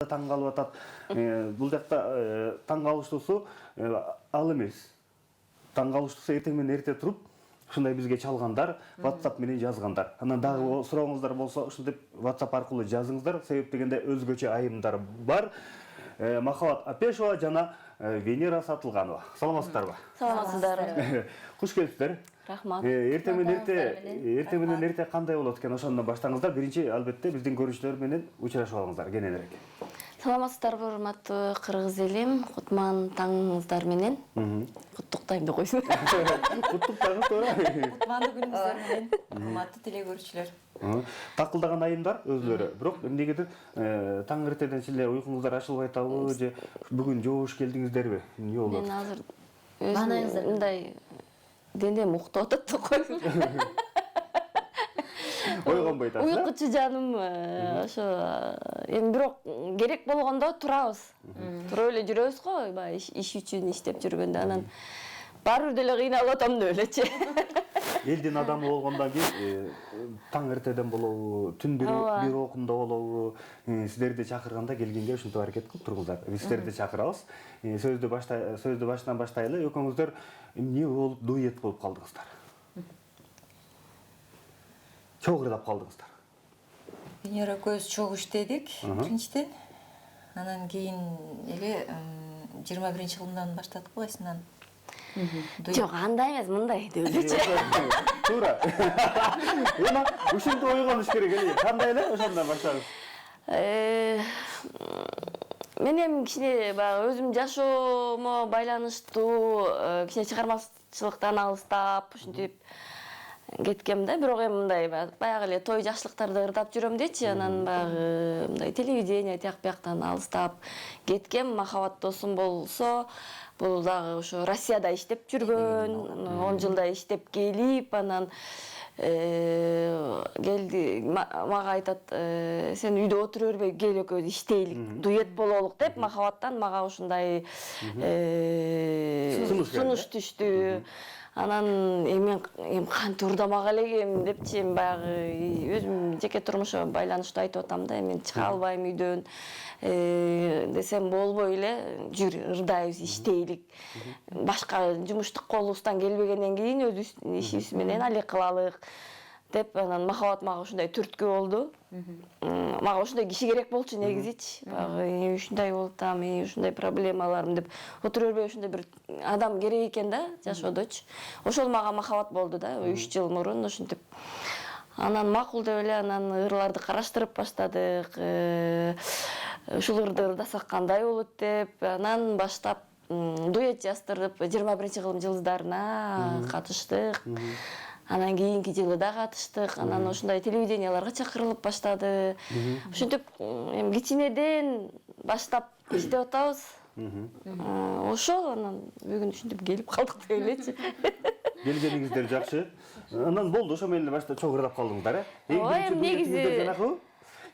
таң калып атат. Бул жакта таң калыштуусу ал эмес. Таң калыштуусу эртең менен эрте туруп, ушундай бизге чалгандар, WhatsApp менен жазгандар. Анан дагы сурооңуздар болсо, ушинтип WhatsApp аркылуу жазыңыздар. Себеп дегенде өзгөчө айымдар бар. Махабат Апешова жана Венера Сатылганова. Саламатсыздарбы? Саламатсыздар. Куш келипсиздер. Рахмат. Эртең менен эрте кандай болот экен, ошондон баштаңыздар. Биринчи албетте биздин көрүүчүлөр менен учурашып алыңыздар кененирээк. Саламатсыздарбы, урматтуу кыргыз элим, кутман таңыңыздар менен. Куттуктайм деп койсун. Куттуктаңыз туура. Кутмандуу күнүңүздөр менен, урматтуу телекөрүүчүлөр. Такылдаган айымдар өзлөрү. Бирок эмнегедир таң эртеден эле уйкуңуздар ачылбай атабы же бүгүн жоош келдиңиздерби? Эмне болот? Мен азыр өзүм мындай денем уктап атат деп койсун. Ойгонбой атасыз. Уйкучу жаным ошо эми бирок керек болгондо турабыз. Туруп эле жүрөбүз го, баягы иш үчүн иштеп жүргөндө анан баары бир деле кыйналып атам деп элечи. Элдин адамы болгондон кийин таң эртеден болобу, түн бир окунда болобу, сиздерди чакырганда келгенге ушинтип аракет кылып тургуңуздар. Биз сиздерди чакырабыз. Сөздү башынан баштайлы. Экөөңүздөр эмне болуп дуэт болуп калдыңыздар? Чогуу ырдап калдыңыздар. Венера көз чогуу иштедик биринчиден. Анан кийин эле 21-жылымдан баштадык кайсынан. Жок, андай эмес, мындай деп элечи. Туура. Эми ушинтип ойгонуш керек эле. Кандай эле ошондон баштагыз. Мен эми кичине баягы өзүм жашоомо байланыштуу, кичине чыгармачылыктан алыстап, ушинтип кеткем да. Бирок эми мындай баягы эле той жакшылыктарды ырдап жүрөм дечи, анан баягы мындай телевидение тияк бияктан алыстап кеткем. Махабат досум болсо, бул дагы ошо Россияда иштеп жүргөн, 10 жылда иштеп келип, анан келди мага айтат, сен үйдө отура бербей кел экөөбүз иштейлик, дуэт бололук деп Махабаттан мага ушундай сунуш түштү. Анан мен кантип ырдамак элегем депчи, баягы өзүм жеке турмушума байланыштуу айтып атам да, мен чыга албайм үйдөн десем болбой эле, жүр ырдайбыз, иштейлик. Башка жумуштук колубуздан келбегенден кийин өз ишибиз менен алек кылалык деп, анан Махабат мага ушундай түрткү болду. Мага ушундай киши керек болчу негизичи. Баягы ушундай болуп атам, ушундай проблемаларым деп отура бербей ушундай бир адам керек экен да жашоодочу. Ошол мага Махабат болду да, 3 жыл мурун ушинтип. Анан макул деп эле анан ырларды караштырып баштадык. Ушул ырды ырдасак кандай болот деп, анан баштап дуэт жаздырып 21-жылым жылдарына катыштык. Анан кийинки жылы да катыштык. Анан ушундай телевиденияларга чакырылып баштады. Ушинтип эми кичинеден баштап иштеп атабыз. Ошол анан бүгүн ушинтип келип калдык деп элечи. Келгениңиздер жакшы. Анан болду, ошо менен башта чогуу ырдап калдыңыздар, Эми негизи жанакы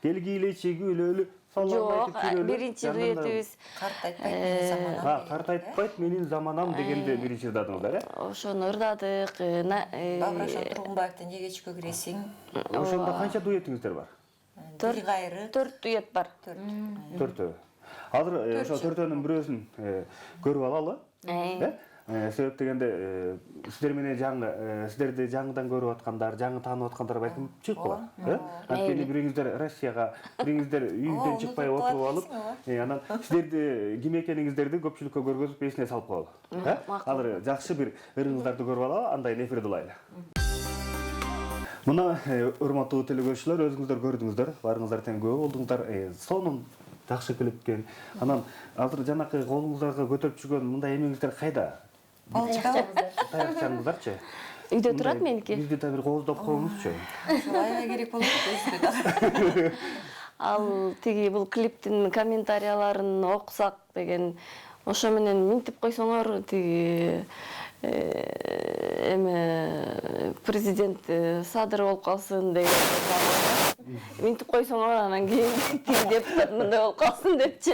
келгиле чегүлөлү жок, биринчи дуэтибиз Карт айтпайт менин заманам. Карт айтпайт менин заманам дегенде биринчи ырдадыңыздар, ошону ырдадык. Бабырашан Тургунбаевдин «Неге түшкө киресиң?» Ошондо канча дуэтиңиздер бар? Бир кайры. 4 дуэт бар. 4. Азыр ошо 4-өнүн бирөөсүн көрүп алалы. Себеп дегенде сиздер менен сиздерди жаңыдан көрүп аткандар, жаңы таанып аткандар балким чыгып калат. Анткени бириңиздер Россияга, бириңиздер үйдөн чыкпай отуруп алып, анан сиздерди ким экениңиздерди көпчүлүккө көргөзүп эсине салып коелу. Азыр жакшы бир ырыңыздарды көрүп алалы, андан эфирди улайлы. Мына урматтуу телекөрүүчүлөр, өзүңүздөр көрдүңүздөр, барыңыздар тең көп болдуңуздар. Сонун жакшы клипкен. Анан азыр жанакы колуңуздарды көтөрүп жүргөн мындай эмеңиздер кайда? Таякчаңыздарчы? Үйдө турат меники. Бизди да бир кооздоп коюңузчу. Ушулай керек болот өзүбүз. Ал тиги бул клиптин комментарияларын окусак деген, ошо менен минтип койсоңор, тиги эме президент садыр болуп калсын деген. Минтип койсоңор анан кийин тиги депутат мындай болуп калсын депчи.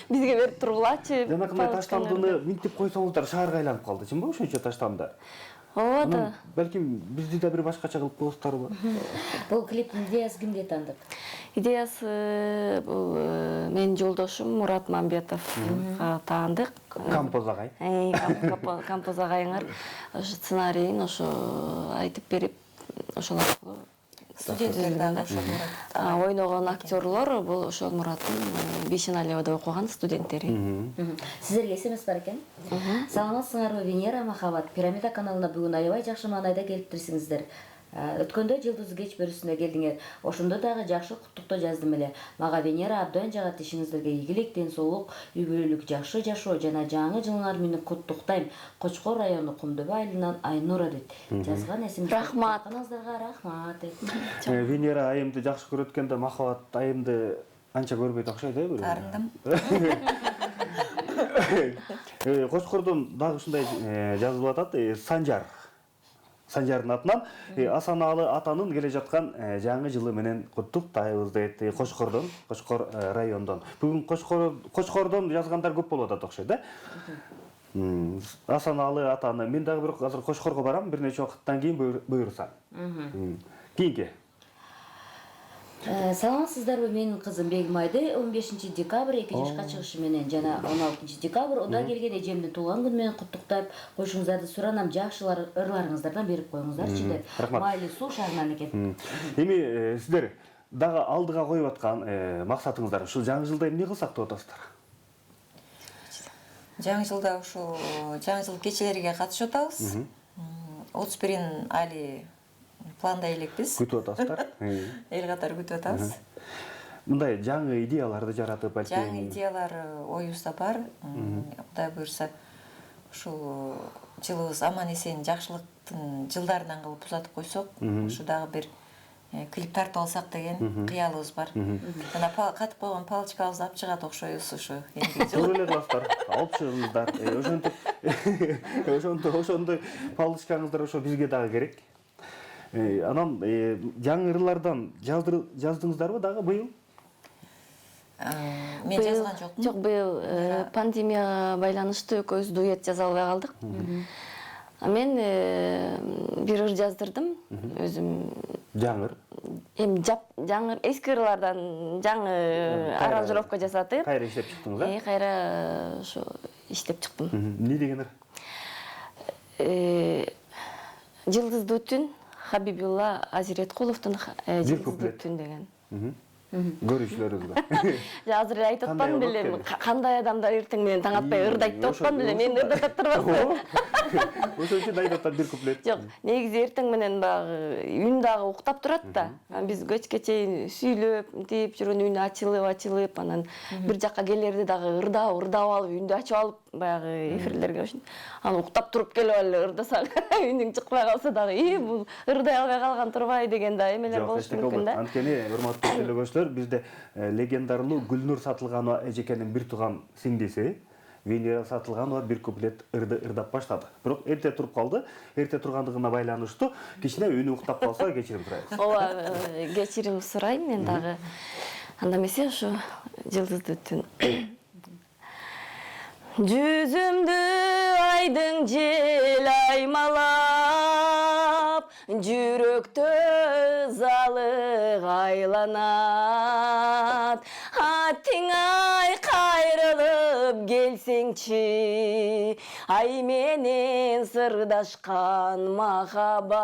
Бизге берип тургулачы. Жанакындай таштандыны минтип койсоңуздар шаарга айланып калды, чынбы ошончо таштанды? ооба да. Балким бизди да бир башкача кылып коесуздарбы? Бул клиптин идеясы кимде тандык? Идеясы бул менин жолдошум Мурат Мамбетовга таандык. Кампоз агай. Кампоз агайыңар ошо сценарийин ошо айтып берип, ошол аркылуу Студенттер дагы ошол Мурат. ойногон актерлор бул ошол Мураттын Бишеналиевада окуган студенттери. Сиздерге смс бар экен. Саламатсыңарбы, Венера Махаббат. Пирамида каналына бүгүн аябай жакшы маанайда келиптирсиңиздер. Өткөндө Жылдыз кеч бөрүсүнө келдиңер. Ошондо дагы жакшы куттуктоо жаздым эле. Мага Венера абдан жагат, ишиңиздерге ийгилик, ден соолук, үй бүлөлүк жакшы жашоо жана жаңы жылыңар менен куттуктайм. Кочкор району Кумдөбө айылынан Айнура дейт. Жазган эсимде. Рахмат. Каналыңыздарга рахмат дейт. Венера айымды жакшы көрөт экен да, Махаббат айымды анча көрбөйт окшойт э? Тарындым. Кочкордон дагы ушундай жазылып атат, Санжардын атынан Асаналы атанын келе жаткан жаңы жылы менен куттуктайбыз дейт. Кочкордон, Кочкор райондон. Бүгүн Кочкордон жазгандар көп болуп атат окшойт, э? Асаналы атаны. Мен дагы бир азыр Кочкорго барам, бир нече убакыттан кийин буйрса. Кийинки. Саламатсыздарбы, менин кызым Бегимайды 15 декабрь 2 жашка чыгышы менен жана 16 декабрь Уда келген эжемдин туулган күнү менен куттуктап коюшуңуздарды суранам. Жакшылар ырларыңыздардан берип коюңуздарчы деп. Майлы суу шаарынан экен. Эми сиздер дагы алдыга коюп аткан максатыңыздар ушул жаңы жылда эмне кылсак деп атасыздар? Жаңы жылда ошо жаңы жыл кечелерге катышып атабыз. 31-ин али пландай элекпиз. Күтүп атасыздар. Эл катары күтүп атабыз. Мындай жаңы идеяларды жаратып балким. Жаңы идеялар оюбузда бар. Кудай буйрса, ушул жылыбыз аман эсен жакшылыктын жылдарынан кылып узатып койсок, ушу дагы бир клип тартып алсак деген кыялыбыз бар. Жана катып койгон палочкабызды алып чыгат окшойбуз ушу. Туура эле кыласыздар. Алып чыгыңыздар. Ошондой палочкаңыздар ошо бизге дагы керек. Анан жаңы ырлардан жаздыңыздарбы дагы быйыл? Мен жазган жокмун. Жок, быйыл пандемияга байланыштуу экөөбүз дуэт жаза албай калдык. Мен бир ыр жаздырдым өзүм. Жаңы ыр. Эми жаңы эски ырлардан жаңы аранжировка жасатып. Кайра иштеп чыктыңыз, а? Кайра ошо иштеп чыктым. Эмне деген ыр? Жылдызды түн Хабибулла Азиреткуловдун Жылдызды түн деген. Көрүүчүлөрүбүз. Азыр айтып атпадым беле, кандай адамдар эртең менен таң атпай ырдайт деп атпадым беле, мен ырдатып турбасам. Ошон үчүн айтып атат бир куплет. Жок, негизи эртең менен багы үн дагы уктап турат да. Биз кечке чейин сүйлөп, мынтип жүргөн үн ачылып, анан бир жакка келерди дагы ырдап алып, үндү ачып алып, баягы эфирлерге ошон. Анан уктап туруп келип эле ырдасаң, үнүң чыкпай калса дагы, бул ырдай албай калган турбай деген да эмелер болушу мүмкүн да. Анткени, урматтуу телекөрүүчүлөр, бизде легендарлуу Гүлнур Сатылганова эжекенин бир тууган сиңдиси Венера Сатылганова бир куплет ырдап баштады. Бирок эрте туруп калды. Эрте тургандыгына байланыштуу кичине үнү уктап калса кечирим сурайбыз. Ооба, кечирим сурайм мен дагы. Анда эмесе ошо Жылдызды түн. Жүзүмдү айдың жел аймалап, жүрөктө ызалык айланат. Атың ай кайрылып келсеңчи, ай менен сырдашкан махаббат.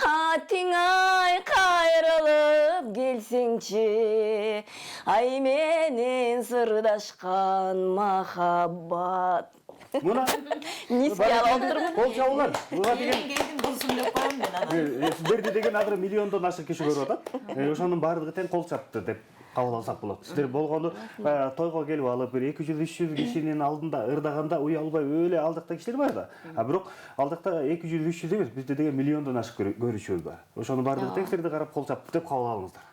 Атың ай кайрылып келсеңчи, ай менен сырдашкан махаббат. Мына Ниске алып отурмун. Кол чабуулар. Буга деген Келдим болсун деп коем мен анан. сиздерди деген азыр миллиондон ашык киши көрүп атат. Ошонун баардыгы тең кол чапты деп кабыл алсак болот. Сиздер болгону тойго келип алып, бир 200-300 кишинин алдында ырдаганда уялбай өлө алдыкта кишилер бар да. Бирок алдыкта 200-300 эмес, бизде деген миллиондон ашык көрүүчүбүз бар. Ошонун баардыгы тең сиздерди карап кол чапты деп кабыл алыңыздар.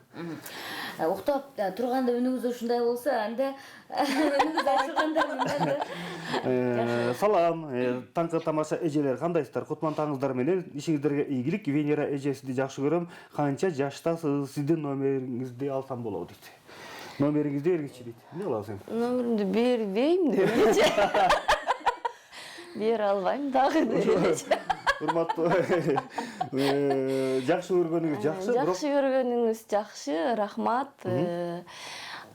Уктап турганда үнүңүз ушундай болсо, анда үнүңүз ачылганда Салам, таңкы тамаша эжелер, кандайсыздар? Кутман таңыңыздар менен ишиңиздерге ийгилик. Венера эжесиди жакшы көрөм. Канча жаштасыз? Сиздин номериңизди алсам болобу дейт. Номериңизди бергичи дейт. Эмне кыласың? Номеримди бербейм деп. бере албайм дагы деп элечи. Урматтуу. Жакшы көргөнүңүз жакшы, бирок Жакшы көргөнүңүз жакшы, рахмат.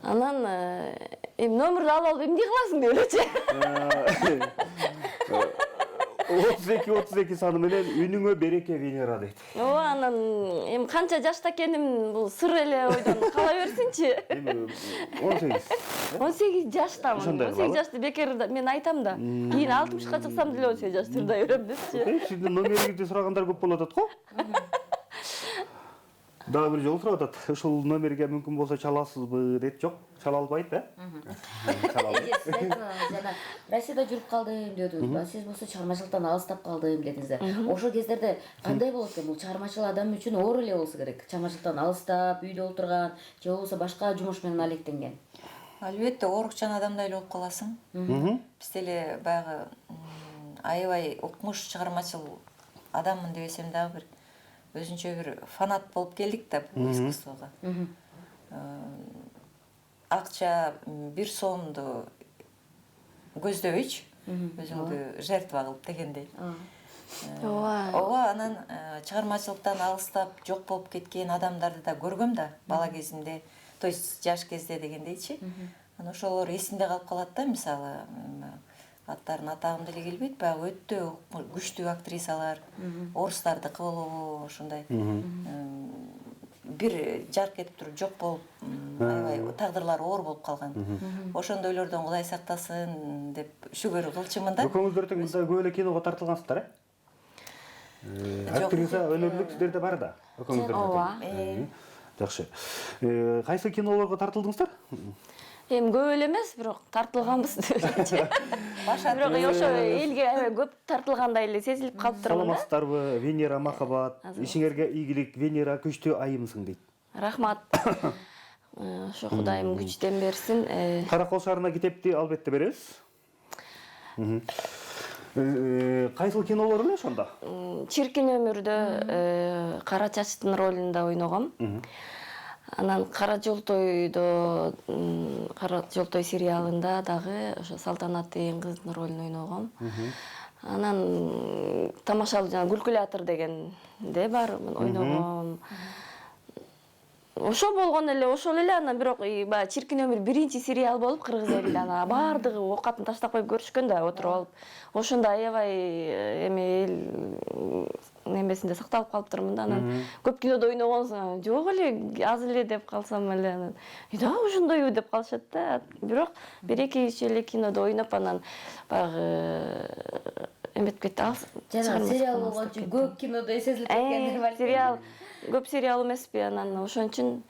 Анан номерди алып алып эмне кыласың деп элечи. 32 саны менен үнүңө береке Венера дейт. Ооба, анан канча жашта экеним бул сыр эле ойдон кала берсинчи. 18 жаштамын. Ошондой 18 жашты бекер мен айтам да. Кийин 60ка чыксам деле 18 жашта тырдай берем депчи. Сиздин номериңизди сурагандар көп болуп атат го. Дагы бир жолу сурап атат. Ушул номерге мүмкүн болсо чаласызбы дейт. Жок, чала албайт, Чала албайт. Сиз жана Россияда жүрүп калдым дедиңиз. Сиз болсо чыгармачылыктан алыстап калдым дедиңиз. Ошол кездерде кандай болот экен? Бул чыгармачыл адам үчүн оор эле болсо керек. Чыгармачылыктан алыстап, үйдө отурган, же болбосо башка жумуш менен алектенген. Албетте оорукчан адамдай эле болуп каласың. Биз деле баягы аябай укмуш чыгармачыл адаммын дебесем дагы бир өзүнчө бир фанат болуп келдик да бул искусствого. Акча 1 сомду көздөбөйчү, өзүңдү жертва кылып дегендей. Ооба, анан чыгармачылыктан алыстап жок болуп кеткен адамдарды да көргөм да бала кезимде, то есть жаш кезде дегендейчи. Анан ошолор эсимде калып калат да, мисалы аттарын атагым деле келбейт, баягы өтө күчтүү актрисалар, орустардыкы болобу, ошондой бир жарк этип туруп жок болуп, аябай тагдырлары оор болуп калган. Ошондойлордон Кудай сактасын деп шүгүр кылчумун да. Экөөңүздөр тең мындай көп эле киного тартылгансыздар, Актриса өнөрлүк сиздерде бар да. Ооба. Жакшы. Кайсы кинолорго тартылдыңыздар? Көп эле эмес, бирок тартылганбыз депчи. Бирок ошо элге аябай көп тартылгандай эле сезилип калыптыр да. Саламатсыздарбы? Венера махабат, ишиңерге ийгилик, Венера күчтүү айымсың дейт. Рахмат. Ошо Кудайым күчтен берсин. Каракол шаарына китепти албетте беребиз. Кайсыл кинолор эле ошондо? Чиркин өмүрдө Кара чачтын ролунда ойногом. Анан Кара жолтойдо, Кара жолтой сериалында дагы ошо Салтанат деген кыздын ролун ойногом. Анан тамашалуу жана Калькулятор дегенде бар ойногом. Ошо болгон эле, ошол эле. Анан бирок баягы Чиркин өмүр биринчи сериал болуп кыргыз элинде анан баардыгы оокатын таштап коюп көрүшкөн да отуруп алып. Ошондо аябай эми эл немесинде сакталып калыптырмын да. Анан көп кинодо ойногонсуң, жок эле аз эле деп калсам эле анан да ошондойбу деп калышат да. Бирок бир-эки эле кинодо ойноп анан баягы эметип кетти. Жана сериал болгончу көп кинодо сезилип кеткендер бар. Сериал көп сериал эмеспи, анан ошон үчүн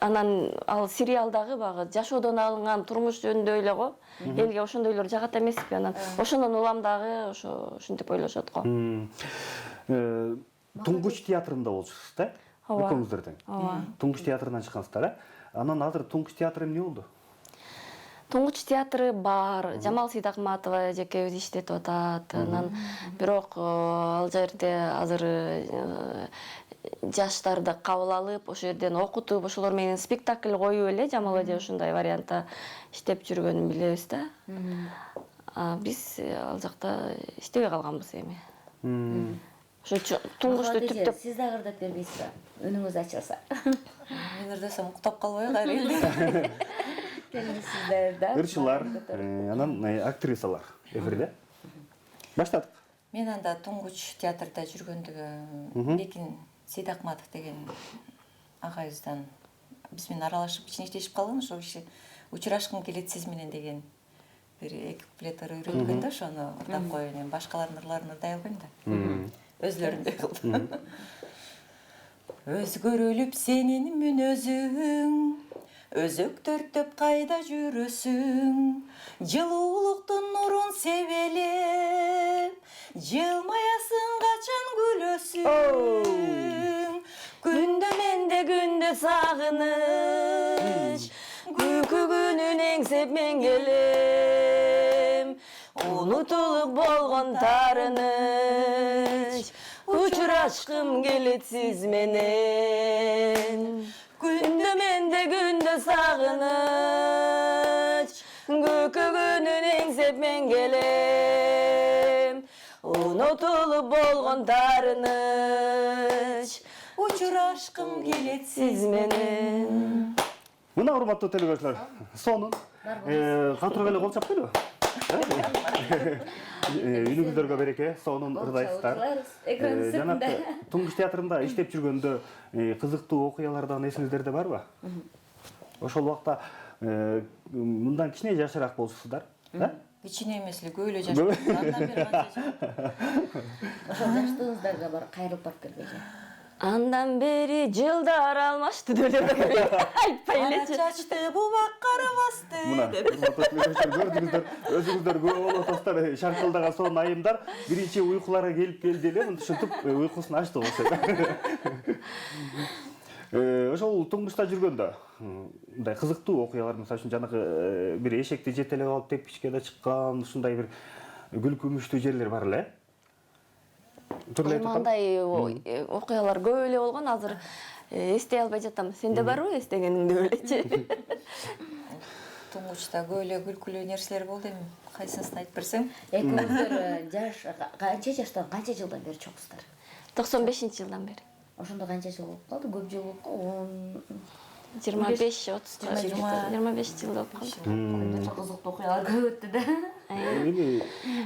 анан ал сериалдагы баягы жашоодон алынган турмуш жөнүндө эле го. Элге ошондойлор жагат эмеспи, анан ошондон улам дагы ошо ушинтип ойлошот го. Туңгуч театрында болчусуз да? Экөөңүздөр тең. Туңгуч театрынан чыккансыздар, Анан азыр Туңгуч театры эмне болду? Туңгуч театры бар. Жамал Сейдакматова жекебиз иштетип атат. Анан бирок ал жерде азыр жаштарды кабыл алып, ошол жерден окутуп, ошолор менен спектакль коюп эле Жамал эже ушундай вариантта иштеп жүргөнүн билебиз да. Биз ал жакта иштебей калганбыз эми. Ошо туңгучту түптөп. Сиз дагы ырдап бербейсизби? Үнүңүз ачылса. Мен ырдасам уктап калбай кайрылды. Ырчылар, анан актрисалар эфирде. Баштадык. Мен анда Туңгуч театрда жүргөндөгү Бекин Сейдакматов деген агайыбыздан биз менен аралашып кичине иштешип калган, ошол киши учурашкым келет сиз менен деген бир эки куплеттер үйрөнгөн да, ошону ырдап коеюн. Эми башкалардын ырларын ырдай албайм да. Өзлөрүндөй кылдым. Өзгөрүлүп сенин мүнөзүң, өзөктөртүп кайда жүрөсүң, жылуулуктун нурун себелеп, жылмаясың качан күлөсүң. Күндө менде күндө сагыныч, күкү күнүн эңсеп мен келем. Унутулуп болгон таарыныч, учурашкым келет сиз менен. Күндө менде күндө сагыныч, күкү күнүн эңсеп деп мен келем. Унутулуп болгон таарыныч, учурашкым келет сиз менен. Мына урматтуу телекөрүүчүлөр, сонун катырга эле кол чаппайлыбы? Үнүңүздөргө береке, сонун ырдайсыздар. Жанагы Туңгуч театрында иштеп жүргөндө кызыктуу окуялардан эсиңиздерде барбы? Ошол убакта мындан кичине жашыраак болчусуздар, кичине эмес эле көп эле жаш. Андан бери канча жыл? Ошол жаштыгыңыздарга бар кайрылып барып келбейби? Андан бери жылдар алмашты деп айтпай элечи. Чачты бубак карабасты. Мына көрдүңүздөр, өзүңүздөр көп болуп атасыздар, шаркылдаган сонун айымдар биринчи уйкуларга келип келди эле, ушинтип уйкусун ачты болчу. Ошол Туңгучта жүргөндө мындай кызыктуу окуялар, мисалы үчүн жанагы бир эшекти жетелеп алып тепкичке да чыккан, ушундай бир күлкүмүштүү жерлер бар эле. Мындай окуялар көп эле болгон, азыр эстей албай жатам. Сенде барбы эстегениңди элечи? Туңгучта көп эле күлкүлүү нерселер болду эми. Кайсысын айтып берсең? Экөөңүздөр жаш канча жаштан канча жылдан бери чоксуздар? 95-жылдан бери. Ошондо канча жыл болуп калды? Көп жыл болуп калды. 25-30 жыл. 25 жыл болуп калды. Кызыктуу окуялар көп өттү да.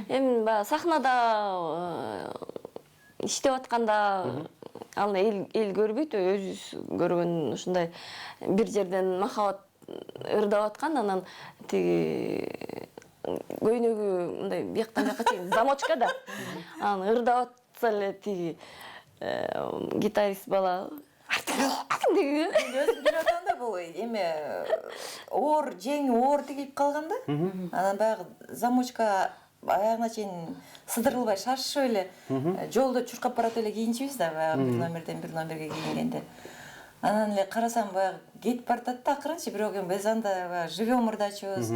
Эми баягы сахнада иштеп атканда ал эл көрбөйт, өзүбүз көргөн ушундай бир жерден махабат ырдап аткан, анан тиги көйнөгү мындай бияктан бияка чейин замочка да. Анан ырдап атса эле тиги гитарист бала Өзүм жүрүп атканда бул эме оор, жеңи оор тигилип калганда, анан баягы замочка аягына чейин сыдырылбай шашып эле жолдо чуркап барат эле кийинчүбүз да, баягы бир номерден бир номерге кийингенде. Анан эле карасам баягы кетип баратат да акырынчы, бирок эми биз анда баягы живем ырдачыбыз.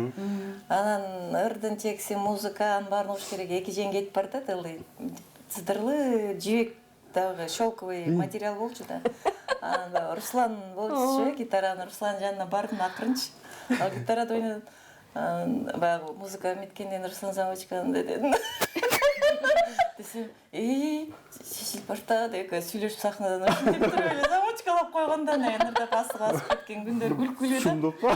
Анан ырдын текси, музыканын баарын угуш керек, эки жең кетип баратат, сыдырлы жибек дагы шелковый материал болчу да. Анан Руслан болчу, гитараны Руслан жанына бардым акырынчы. Ал гитарада ойнадым. Баягы музыка биткенден Руслан замочканы дедим. Десем, шешилип барта деп сүйлөшүп сахнадан ушинтип туруп эле замочкалап койгондо ырдап асык асып кеткен күндөр күлкүлүү да. Шундукпу?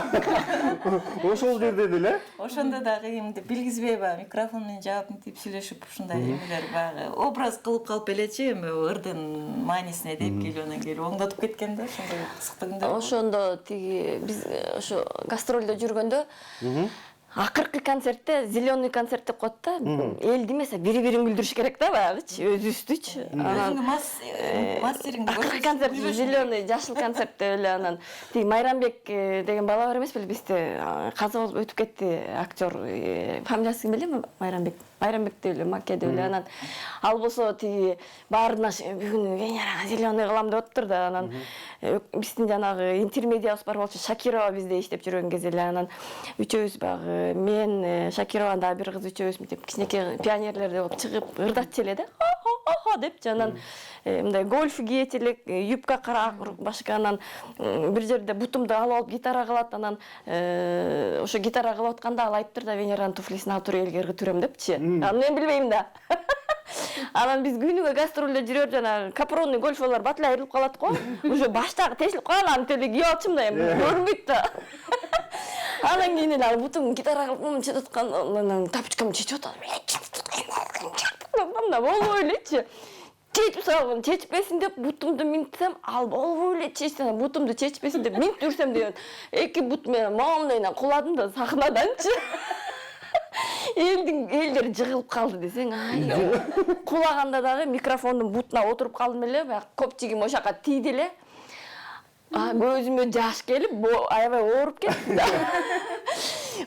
Ошол жерден эле? Ошондо дагы эмди билгизбей баягы микрофон менен жаап мынтип сүйлөшүп ушундай эмелер баягы образ кылып калып элечи, эми ырдын маанисине деп келип анан келип оңдотуп кеткен да, ошондой кызыктуу күндөр. Ошондо тиги биз ошо гастролдо жүргөндө акыркы концертте, зеленый концерт деп коет да. Элди эмес, бири-бирин күлдүрүш керек да баягычы, өзүбүздүчү. Өзүңдүн мастериңди акыркы концерт зеленый, жашыл концерт деп эле анан тиги Майрамбек деген бала бар эмес беле, бизде каза болуп өтүп кетти, актер. Фамилиясы ким белем? Майрамбек деп эле, Маке деп эле. Анан ал болсо тиги баарына бүгүн Венерага зеленый кылам деп отур да. Анан биздин жанагы интермедиябыз бар болчу, Шакирова бизде иштеп жүргөн кезде эле. Анан үчөөбүз багы мен, Шакирова дагы бир кыз үчөөбүз мынтип кичинекей пионерлердей болуп чыгып ырдатчу эле да. Хо деп жанан мындай гольф кийет элек, юбка кара башка, анан бир жерде бутумду алып гитара кылат, анан ошо гитара кылып атканда ал айтыптыр да, Венеранын туфлисин алып туруп элге ыргытып депчи. Анан мен билбейм да. Анан биз күнүгө гастролдо жүрөп жана капронный гольфолор бат эле айрылып калат го. Уже баштагы тесилип калган, аны теле кийип алчумун да, эми көрүнбөйт да. Анан кийин эле ал бутум гитара кылып чечип аткан, анан тапочкамды чечип атам. Мында болбой элечи. Чечип салган, чечпесин деп бутумду минтсем, ал болбой эле чечсем, бутумду чечпесин деп минтип жүрсөм деген эки бут менен моундай куладым да сахнаданчы. Элдер жыгылып калды десең, кулаганда дагы микрофондун бутуна отуруп калдым эле, баягы көпчигим ошака тийди эле. Көзүмө жаш келип, аябай ооруп кетти да.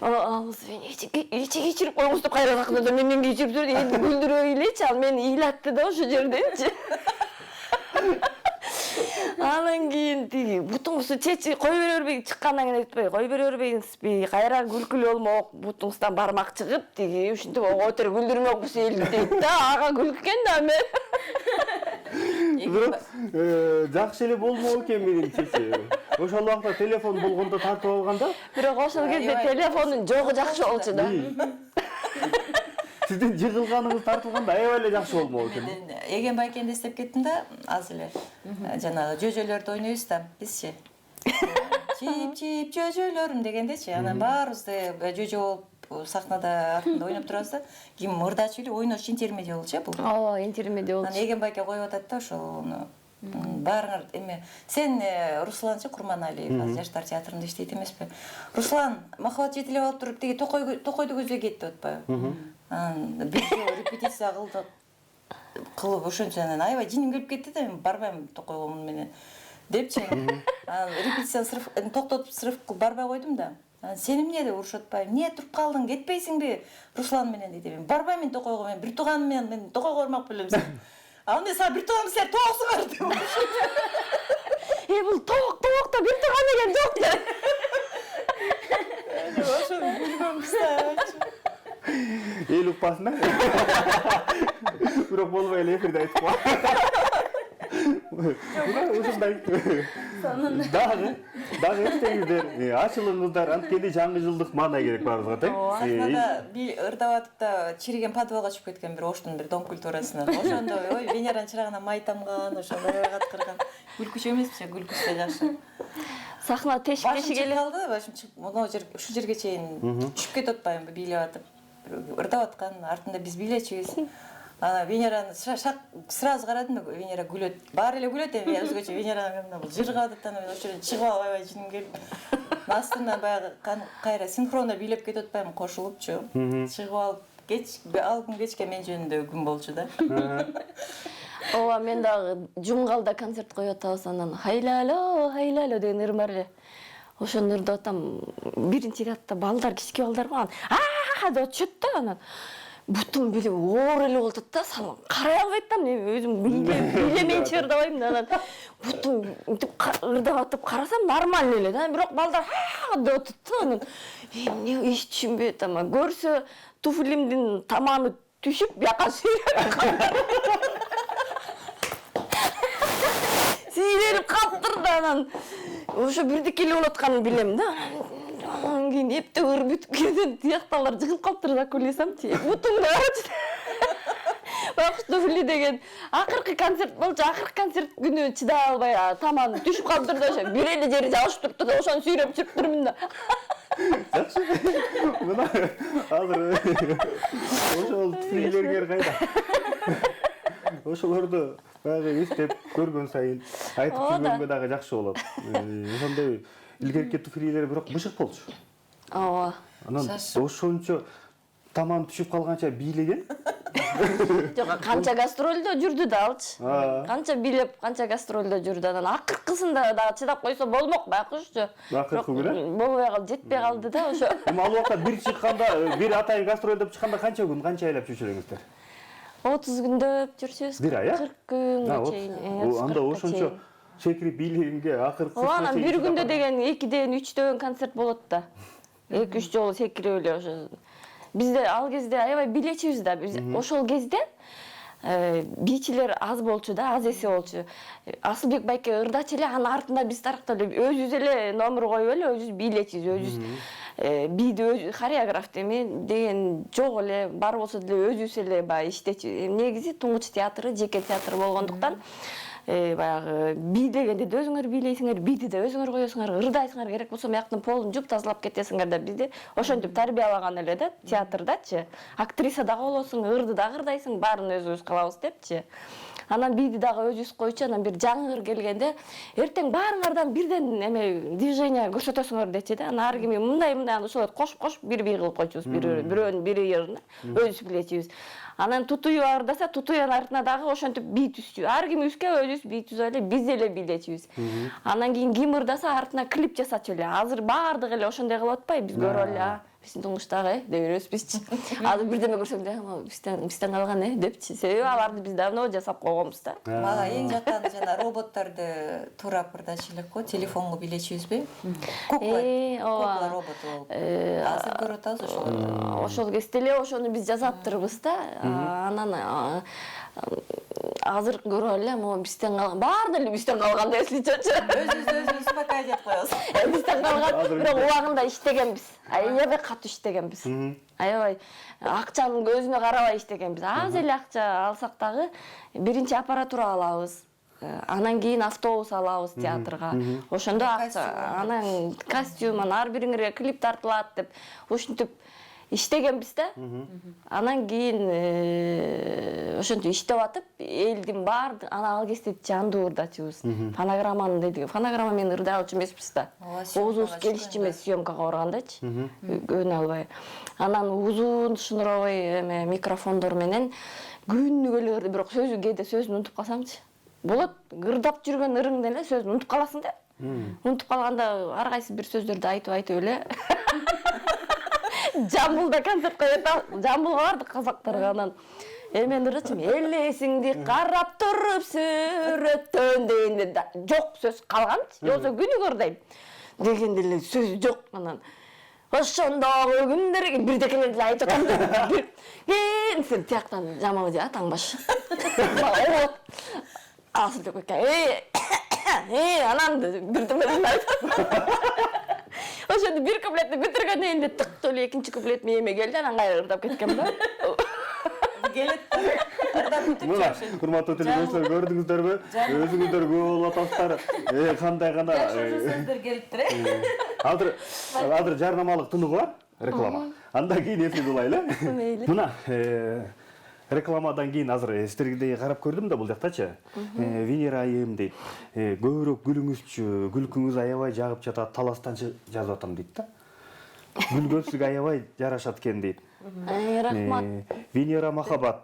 Ал ичи кечирип коюңуз деп кайра сахнада менден кечирип жүрдү, элди күлдүрөй элечи, ал мени ыйлатты да ошо жерденчи. Анан кийин тиги бутуңузду чечи кой бербей чыккандан кийин айтпай, кой бербейсизби, кайра күлкүлүү болмок, бутуңуздан бармак чыгып, тиги ушинтип отур күлдүрмөкпүз элди дейт да, ага күлккен да мен. Бирок жакшы эле болмок экен менимчечи. Ошол убакта телефон болгондо тартып алганда. Бирок ошол кезде телефондун жогу жакшы болчу да. Сиздин жыгылганыңыз тартылганда аябай эле жакшы болмок экен. Мен Эгенбай экенди эстеп кеттим да, аз эле. Жанагы жөжөлөрдү ойнойбуз да, бизчи. Чип жөжөлөрүм дегендечи, анан баарыбызды жөжө болуп сахнада артында ойноп турабыз да, ким ырдачу эле ойнош интермедиа болчу бул. Ооба, интермедиа болчу. Анан Эгенбайке коюп атат да ошону. Баарыңар эме сен Русланчы Курманалиев азыр жаштар театрында иштейт эмеспи? Руслан, махабат жетилеп алып туруп тиги токойду көзгө кетти атпайбы? Анан бир жолу репетиция кылып ошончо анан аябай жиним келип кетти да, мен барбайм токойго муну менен депчи. Анан репетицияны токтотуп срыв кылып барбай койдум да. Сени эмне деп урушуп атпайбы? Эмне туруп калдың? Кетпейсиңби Руслан менен дейт. Мен барбайм мен токойго, мен бир тууганым менен мен токойго бармак белем. Анда сага бир тууган силер тооксуңар деп. Бул тоок да бир тууган деген жок да. Ошо билбеймбиз да. Эл укпасын да. Бирок болбой эле эфирде айтып кой. Ушундай. Дагы эстеңиздер, ачылыңыздар, анткени жаңы жылдык маана керек баарыбызга, да? Сахнада ырдап атып да чириген подвалга чүгүп кеткен бир оштун бир дом культурасынан. Ошондо ой Венеранын чырагына май тамган, ошондо каткырган. Күлкүчү эмеспи, күлкүсү да жакшы. Сахна тешик эле калды, башым чыгып, моно ушул жерге чейин түшүп кетип атпаймынбы бийлеп атып. Ырдап аткан, артында биз бийлечүбүз. Ана Венераны сразу карадым да, Венера күлөт. Баары эле күлөт, эми өзгөчө Венераны бул жыргап атат, анан ошол чыгып алып аябай жиним келип. Астынан баягы кайра синхронно бийлеп кетип атпаймынбы, кошулупчу. Чыгып алып ал күн кечке мен жөнүндө күн болчу да. Ооба, мен дагы Жумгалда концерт коюп атабыз, анан хайлало деген ыр бар эле. Ошону ырдап атам. Биринчи рядда балдар, кички балдар бар. Деп өтүшөт да, анан бутум билип оор эле болуп атат да, салам карай албайт да, мен өзүм бийлеменчи ырдабайм да, анан бутум мынтип ырдап атып карасам нормально эле да, бирок балдар деп атат да, анан эмне эч түшүнбөй атам, көрсө туфлимдин таманы түшүп, бияка сүйрөнүп калыптыр да, анан ошо бирдики эле болуп атканын билем да. Анан кийин эптеп ыр бүтүп кеткен тиякталар жыгылып калыптыр да, күлесемчи. Бутумда Байкуш туфли деген акыркы концерт болчу, акыркы концерт күнү чыдай албай таман түшүп калыптыр да, ошо бир эле жери жабышып туруптур да, ошону сүйрөп жүрүптүрмүн да. Жакшы. Мына азыр ошол туфлилерге кайда? Ошолорду баягы эстеп көргөн сайын айтып жүргөнгө дагы жакшы болот. Ошондой илгерки туфлилер бирок бышык болчу. Ооба. Анан ошончо таман түшүп калганча бийлеген. Жок, канча гастролдо жүрдү да алчы. Канча бийлеп, канча гастролдо жүрдү. Анан акыркысында дагы чыдап койсо болмок Байкушчу. Акыркы күнү? Болбой калды, жетпей калды да ошо. Эми ал убакта бир чыкканда, бир атайын гастролдоп чыкканда канча күн, канча айлап жүрчүлөңүздөр? 30 күндөп жүрчүбүз. Бир ай, 40 күнгө чейин. Анда ошончо чекирип бийлегенге акыркы. Анан бир күндө деген 2ден 3дөн концерт болот да. 2-3 жолу секирип эле ошо. Бизде ал кезде аябай бийлечүбүз да. Биз ошол кезде бийчилер аз болчу да, аз эсе болчу. Асылбек байке ырдачу эле, анын артында биз тарактап эле өзүбүз эле номер коюп эле, өзүбүз бийлечүбүз, өзүбүз бийди, өзү хореограф деген жок эле, бар болсо деле өзүбүз эле баягы иштечү. Негизи Туңгуч театры жеке театр болгондуктан баягы бий дегенде да өзүңөр бийлейсиңер, бийди да өзүңөр коесуңар, ырдайсыңар, керек болсо мыяктын полун жууп тазалап кетесиңер да, бизди ошентип тарбиялаган эле да театрдачы. Актриса дагы болосуң, ырды дагы ырдайсың, баарын өзүбүз кылабыз депчи. Анан бийди дагы өзүбүз койчу, анан бир жаңы ыр келгенде эртең баарыңардан бирден эме движение көрсөтөсүңөр дечи да. Анан ар ким мындай ошолорду кошуп бир бий кылып койчубуз, бирөөнүн бири ырын өзүбүз билечүбүз. Анан тутуй ырдаса, тутуйдун артына дагы ошентип бий түзчү. Ар ким үскө өзүбүз бий түзүп эле, биз эле бийлечүбүз. Анан кийин ким ырдаса артына клип жасачу эле. Азыр баардыгы эле ошондой кылып атпайбы? Биз көрүп эле, биздин Туңгучтагы деп беребизчи. Азыр бирдеме көрсөң да, бизден калган депчи. Себеби аларды биз давно жасап койгонбуз да. Мага эң жакканы жана роботторду турап ырдачу элек го, телефонго бийлечүбүзбү? Кукла роботу болуп. Азыр көрүп атабыз ошолорду. Ошол кезде эле ошону биз жасаптырбыз да. Анан азыр көрүп элем, бизден калган, баары деле бизден калган деп эслечүчү. Өзүбүз успокаивать этип коебуз. Бизден калган, бирок убагында иштегенбиз. Аябай катуу иштегенбиз. Аябай акчанын көзүнө карабай иштегенбиз. Аз эле акча алсак дагы биринчи аппаратура алабыз. Анан кийин автобус алабыз театрга. Ошондо анан костюм, ар бириңерге клип тартылат деп ушинтип иштегенбиз да. Анан кийин ошентип иштеп атып, элдин баардык ал кезде жандуу ырдачыбыз. Фонограмманы деди. Фонограмма менен ырдай алчу эмеспиз да. Оозубуз келишчү эмес съемкага баргандачы. Көнө албай. Анан узун шнуровой микрофондор менен күнүгө эле ырдайт, бирок сөзү кээде сөзүн унутуп калсамчы. Болот, ырдап жүргөн ырыңды эле сөзүн унутуп каласың да. Унутуп калганда ар кайсы бир сөздөрдү айтып эле Жамбылда концерт коёт, Жамбылга бардык казактарга. Анан мен ырдачым, элесиңди карап туруп сүрөттөн дейин. Жок сөз калганчы, жоксо күнүгө ырдайм дегенде эле сөз жок. Анан ошондогу күндөргө бирдекелерди эле айтып атам. Сен тияктан жаман же таңбаш. Асылдык экен. Анан бирдемелерди айтып. Ошондо бир куплетти бүтүргөндөн кийин тык эле экинчи куплет мээме келди, анан кайра ырдап кеткем да. Келет. Ырдап Мына, урматтуу телегөрүүчүлөр, көрдүңүздөрбү? Өзүңүздөр көп болуп атасыздар. Кандай гана сөздөр келиптир. Азыр жарнамалык тыныгы бар, реклама. Андан кийин эсиңиз улайлы. Мына, рекламадан кийин азыр сиздерге карап көрдүм да бул жактачы. Венера айым дейт. Көбүрөөк күлүңүзчү, күлкүңүз аябай жагып жатат, таластан жазып атам дейт да. Күлгөн сизге аябай жарашат экен дейт. Рахмат. Венера махабат.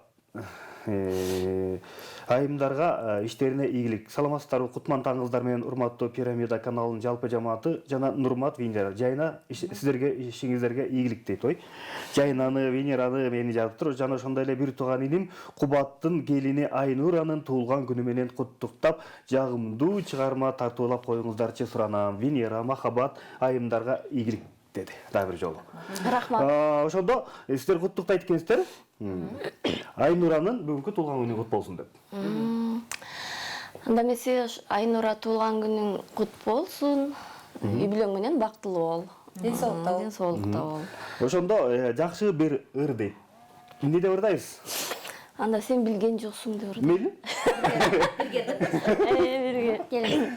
Айымдарга иштерине ийгилик. Саламатсыздарбы, кутман таңыңыздар менен урматтуу Пирамида каналынын жалпы жамааты жана Нурмат Венера. Жайна сиздерге ишиңиздерге ийгилик дейт ой. Жайнаны, Венераны мени жазыптыр. Жана ошондой эле бир тууган иним Кубаттын келини Айнуранын туулган күнү менен куттуктап, жагымдуу чыгарма тартуулап коюңуздарчы суранам. Венера махабат айымдарга ийгилик деди. Дагы бир жолу. Рахмат. Ошондо сиздер куттуктайт экенсиздер. Айнуранын бүгүнкү туулган күнү кут болсун деп. Анда эмесе Айнура туулган күнүң кут болсун. Үй бүлөң менен бактылуу бол. Ден соолукта бол. Ден соолукта бол. Ошондо жакшы бир ыр дейт. Эмне деп ырдайбыз? Анда сен билген жоксуң деп ырдайм. Мели? Бирге.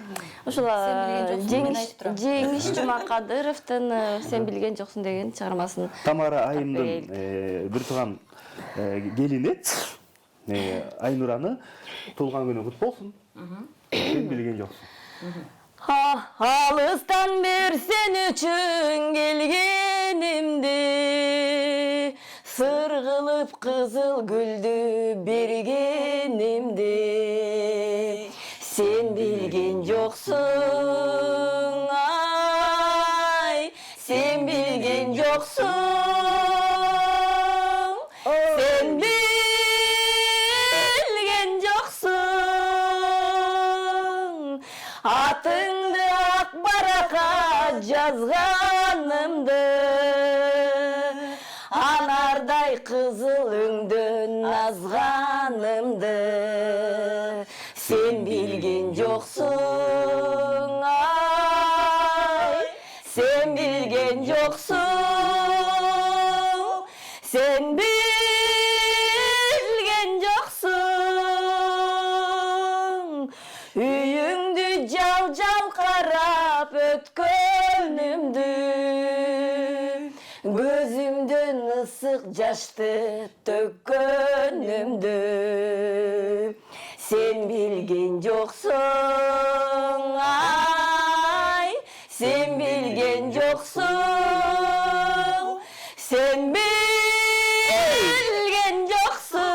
Ошол Жеңиш Жумакадыровдун сен билген жоксуң деген чыгармасын. Тамара айымдын бир тууган келини Айнураны туулган күнү кут болсун. Сен билген жоксуң. Алыстан бер сен үчүн келгенимди, сыр кылып кызыл гүлдү бергенимди, сен билген жоксуң, ай, сен билген жоксуң, сен билген жоксуң, атыңды ак баракка жазганымды, анардай кызыл өңдөн азганымды, сен билген жоксуң, ай, сен билген жоксуң, сен билген жоксуң, үйүңдү жал карап өткөнүмдү, көзүмдөн ысык жашты төккөнүмдү, сен билген жоксуң, ай, сен билген жоксуң, сен билген жоксуң,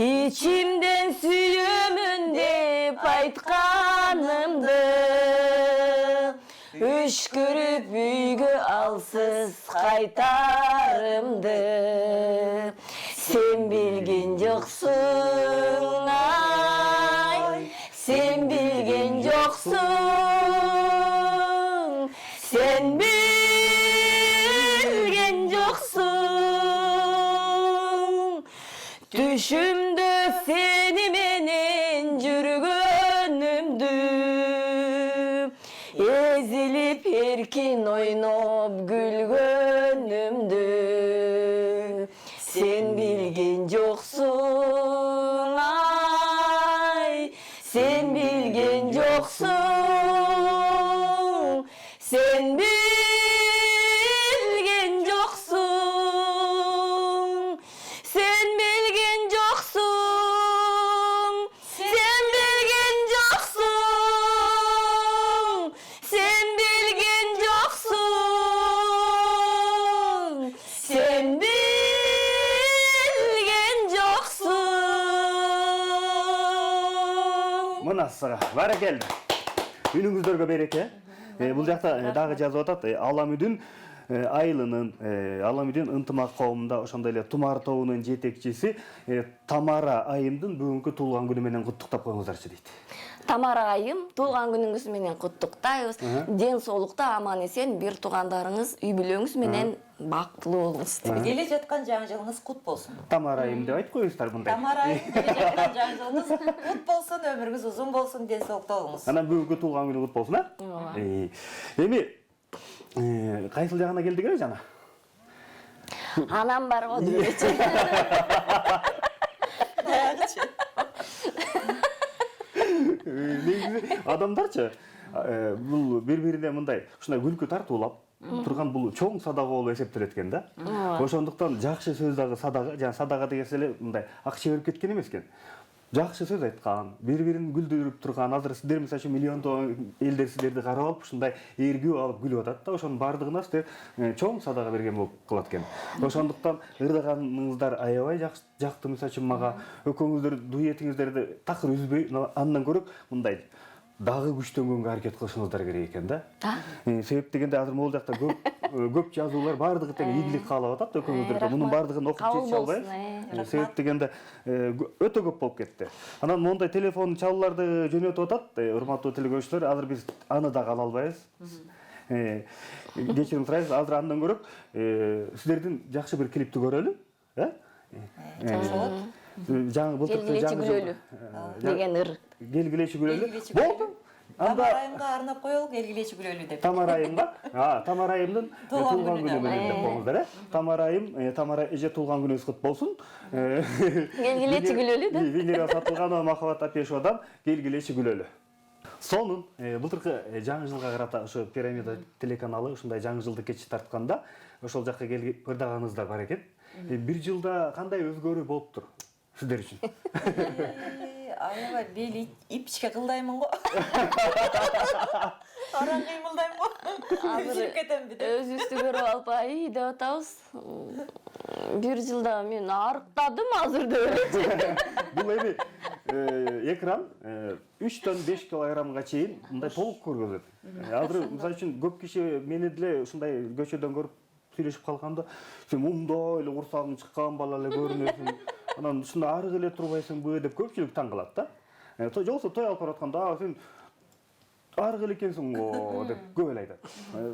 ичимден сүйөмүн деп айтканымды, үшкүрүп үйгө алсыз кайтарымды, сен билген жоксуң, ай, сен билген жоксуң, сен билген жоксуң, билип эркин ойноп күлгөнүмдү сен билген жоксуң ай сен билген жоксуң сен билген жоксуң сен билген жоксуң сен билген жоксуң сен билген жоксуң сен билген жоксуң Мына сыға, барекелді. Үніңіздерге береке. Бұл жақта дағы жазып атат, Аламүдүн айылынын, Аламүдүн ынтымақ қауымында ошондой эле Тумар тобунун жетекчиси Тамара айымдын бүгүнкү туулган күнү менен куттуктап коюңуздарчы дейт. Тамара айым туулган күнүңүз менен куттуктайбыз. Ден соолукта аман эсен бир туугандарыңыз үй бүлөңүз менен бактылуу болуңуз. Келе жаткан жаңы жылыңыз кут болсун. Тамара айым деп айтып коюңуздар мындай. Тамара айым келе жаткан жаңы жылыңыз кут болсун, өмүрүңүз узун болсун, ден соолукта болуңуз. Анан бүгүнкү туулган күнү кут болсун, а? Эми кайсыл жагына келдик эле жана? Анам бар го дүйрөчү. Баягычы. Негизи адамдарчы бул бири-бирине мындай ушундай күлкү тартуулап турган бул чоң садага болуп эсептелет экен да. Ошондуктан жакшы сөз дагы садага, жана садага дегенсе эле мындай акча берип кеткен эмес экен. Жакшы сөз айткан, бири-бирин гүлдүрүп турган, азыр сиздер мисалы үчүн миллиондогон элдер сиздерди карап алып, ушундай ээргүү алып күлүп атат да, ошонун бардыгына сиздер чоң садага берген болуп калат экен. Ошондуктан ырдаганыңыздар аябай жакты, мисалы үчүн мага экөөңүздөр дуэтиңиздерди такыр үзбөй, андан көрөк мындай дагы күчтөнгөнгө аракет кылышыңыздар керек экен да. Себеп дегенде азыр могул жакта көп жазуулар бардыгы тең ийгилик каалап атат экөөңүздөргө. Мунун бардыгын окуп жетише албайбыз. Себеп дегенде өтө көп болуп кетти. Анан мондай телефон чалууларды жөнөтүп атат. Урматтуу телекөрүүчүлөр, азыр биз аны дагы ала албайбыз. Кечирим сурайбыз. Азыр андан көрөк сиздердин жакшы бир клипти көрөлү, Жакшы болот. Жаңы былтыркы Келгилечи күлөлү деген ыр. Келгилечи күлөлү. Болду. Тамара айымга арнап коелу, келгилечи күлөлү деп. Тамара айымга, Тамара айымдын туулган күнү менен деп коюңуздар, Тамара айым, Тамара эже туулган күнүңүз кут болсун. Келгилечи күлөлү да. Венера Сатылганова, Махабат Апешовадан келгилечи күлөлү. Сонун былтыркы жаңы жылга карата ошо Пирамида телеканалы ушундай жаңы жылдык кеч тартканда ошол жакка келип ырдаганыңыздар бар экен. Бир жылда кандай өзгөрүү болуптур сиздер үчүн? Аябай бел ипичке кылдаймын го. Аран кыймылдайм го. Үзүлүп кетем бит. Өзүбүздү көрүп алып ай деп атабыз. Бир жылда мен арыктадым азыр деп элечи. Бул эми экран 3-төн 5 килограммга чейин мындай толук көргөзөт. Азыр мисалы үчүн көп киши мени деле ушундай көчөдөн көрүп сүйлөшүп калганда сен мындай эле курсагың чыккан бала эле көрүнөсүң. Анан ушундай арык эле турбайсыңбы деп көпчүлүк таң калат да. Жолсо той алып баратканда сен арык эле экенсиң го деп көп эле айтат.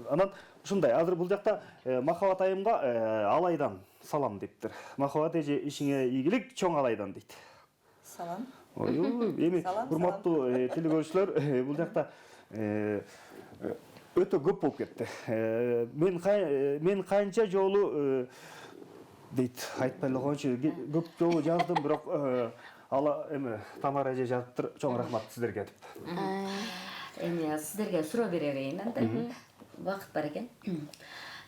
Анан ушундай азыр бул жакта Махабат айымга Алайдан салам дептир. Махабат эже ишиңе ийгилик, чоң Алайдан дейт. Салам. Эми урматтуу телекөрүүчүлөр, бул жакта өтө көп болуп кетти. Мен канча жолу дейт, айтпай эле коюнчу, көп жолу жаздым, бирок Тамара эже жазыптыр. Чоң рахмат сиздерге деп. Эми сиздерге суроо бере берейин анда. Вакыт бар экен.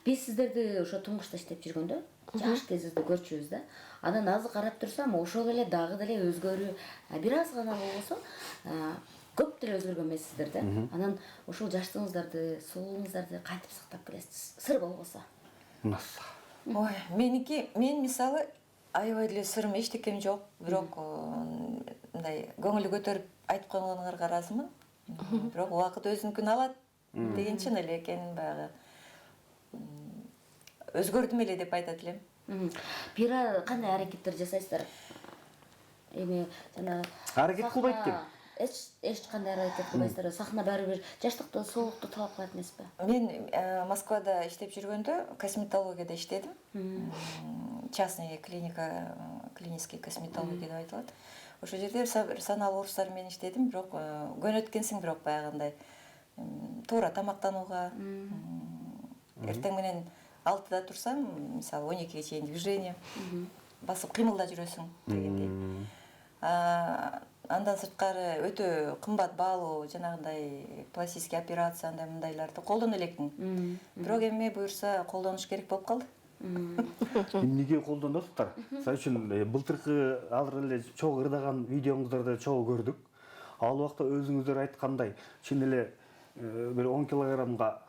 Биз сиздерди ошо тумгушта иштеп жүргөндө, жаш кезибизде көрчүбүз да. Анан азыр карап турсам, ошол эле дагы деле өзгөрүү бир аз гана болбосо, көп деле өзгөргөн эмессиздер да. Анан ошол жаштыгыңыздарды, сулуулугуңуздарды кантип сактап келесиз? Сыр болбосо. Ой, мен мисалы аябай деле сырым эчтекем жок, бирок мындай көңүлү көтөрүп айтып койгонуңарга ыраазымын. Бирок убакыт өзүнүкүн алат деген чын эле экен, баягы өзгөрдүм эле деп айтат элем. Бира кандай аракеттер жасайсыздар? Эми жана Аракет кылбайт экен. Эч кандай аракет кылбайсыздар. Сахна баары бир жаштыкты, соолукту талап кылат эмеспи? Мен Москвада иштеп жүргөндө косметологияда иштедим. Частный клиника, клинический косметология деп айтылат. Ошол жерде саналуу курстар менен иштедим, бирок көнөткенсиң, бирок баягындай туура тамактанууга, эртең менен 6-да турсам, мисалы 12-ге чейин движение, басып кыймылда жүрөсүң дегендей. Андан сырткары өтө кымбат баалуу жанагындай пластический операция андай мындайларды колдоно электим. Бирок эми буюрса колдонуш керек болуп калды. Эмнеге колдоносуздар? Мисалы үчүн былтыркы азыр эле чогуу ырдаган видеоңуздарды чогуу көрдүк. Ал убакта өзүңүздөр айткандай, чын эле бир 10 килограммга